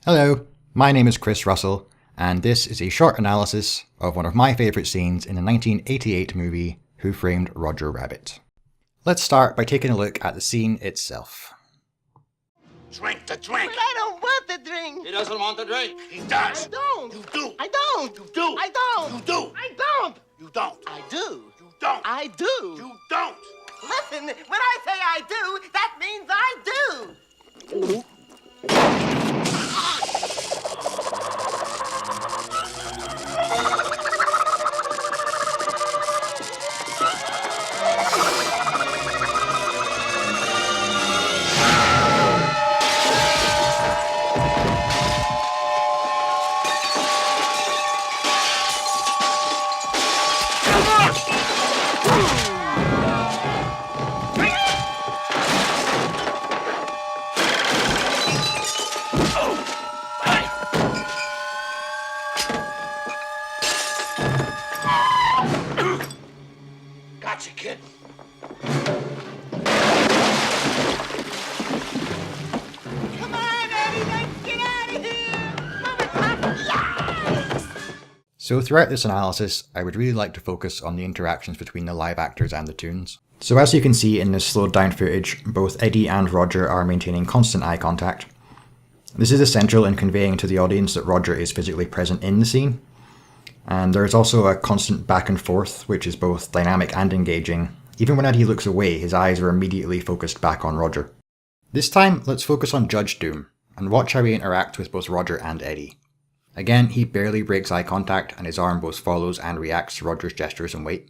Hello, my name is Chris Russell, and this is a short analysis of one of my favourite scenes in the 1988 movie Who Framed Roger Rabbit. Let's start by taking a look at the scene itself. Drink the drink! But I don't want the drink! He doesn't want the drink! He does! I don't! You do! I don't! You do! I don't! You do! I don't! You don't! I do! You don't! I do! You don't! Listen, when I say I do, that means I do! Gotcha, kid. Come on, Eddie, let's get out of here! Mama, yes! So throughout this analysis, I would really like to focus on the interactions between the live actors and the toons. So as you can see in this slowed down footage, both Eddie and Roger are maintaining constant eye contact. This is essential in conveying to the audience that Roger is physically present in the scene. And there is also a constant back and forth, which is both dynamic and engaging. Even when Eddie looks away, his eyes are immediately focused back on Roger. This time, let's focus on Judge Doom, and watch how he interacts with both Roger and Eddie. Again, he barely breaks eye contact, and his arm both follows and reacts to Roger's gestures and weight.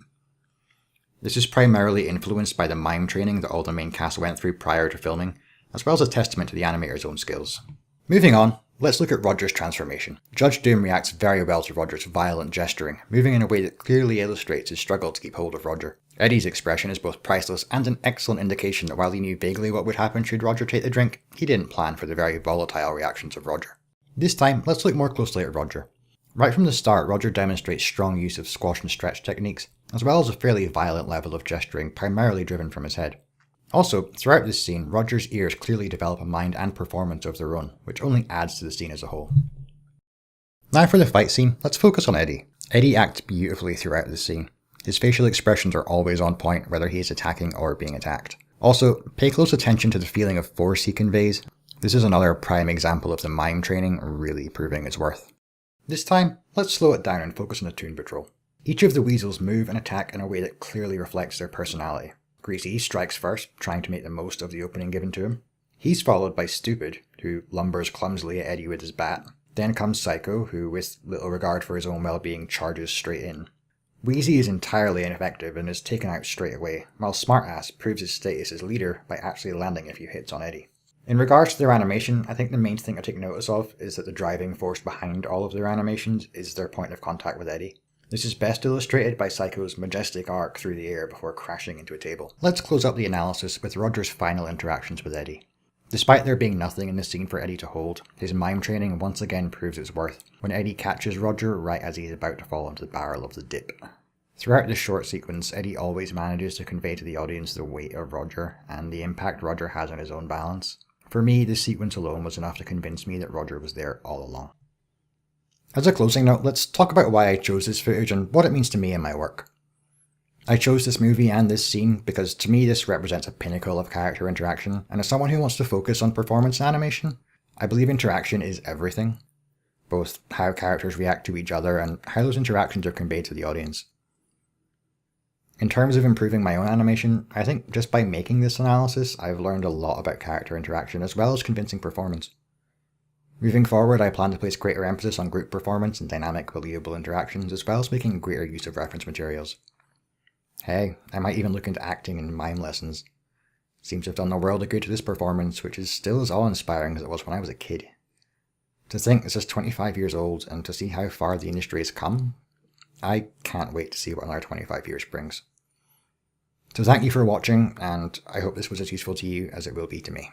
This is primarily influenced by the mime training that all the main cast went through prior to filming, as well as a testament to the animator's own skills. Moving on, let's look at Roger's transformation. Judge Doom reacts very well to Roger's violent gesturing, moving in a way that clearly illustrates his struggle to keep hold of Roger. Eddie's expression is both priceless and an excellent indication that while he knew vaguely what would happen should Roger take the drink, he didn't plan for the very volatile reactions of Roger. This time, let's look more closely at Roger. Right from the start, Roger demonstrates strong use of squash and stretch techniques, as well as a fairly violent level of gesturing primarily driven from his head. Also, throughout this scene, Roger's ears clearly develop a mind and performance of their own, which only adds to the scene as a whole. Now for the fight scene, let's focus on Eddie. Eddie acts beautifully throughout this scene. His facial expressions are always on point, whether he is attacking or being attacked. Also, pay close attention to the feeling of force he conveys. This is another prime example of the mime training really proving its worth. This time, let's slow it down and focus on the Toon Patrol. Each of the weasels move and attack in a way that clearly reflects their personality. Greasy strikes first, trying to make the most of the opening given to him. He's followed by Stupid, who lumbers clumsily at Eddie with his bat. Then comes Psycho, who with little regard for his own well-being charges straight in. Wheezy is entirely ineffective and is taken out straight away, while Smartass proves his status as leader by actually landing a few hits on Eddie. In regards to their animation, I think the main thing to take notice of is that the driving force behind all of their animations is their point of contact with Eddie. This is best illustrated by Psycho's majestic arc through the air before crashing into a table. Let's close up the analysis with Roger's final interactions with Eddie. Despite there being nothing in the scene for Eddie to hold, his mime training once again proves its worth when Eddie catches Roger right as he is about to fall into the barrel of the dip. Throughout this short sequence, Eddie always manages to convey to the audience the weight of Roger and the impact Roger has on his own balance. For me, this sequence alone was enough to convince me that Roger was there all along. As a closing note, let's talk about why I chose this footage and what it means to me in my work. I chose this movie and this scene because to me this represents a pinnacle of character interaction, and as someone who wants to focus on performance and animation, I believe interaction is everything. Both how characters react to each other and how those interactions are conveyed to the audience. In terms of improving my own animation, I think just by making this analysis, I've learned a lot about character interaction as well as convincing performance. Moving forward, I plan to place greater emphasis on group performance and dynamic, believable interactions, as well as making greater use of reference materials. Hey, I might even look into acting and mime lessons. Seems to have done the world of good to this performance, which is still as awe-inspiring as it was when I was a kid. To think this is 25 years old, and to see how far the industry has come, I can't wait to see what another 25 years brings. So thank you for watching, and I hope this was as useful to you as it will be to me.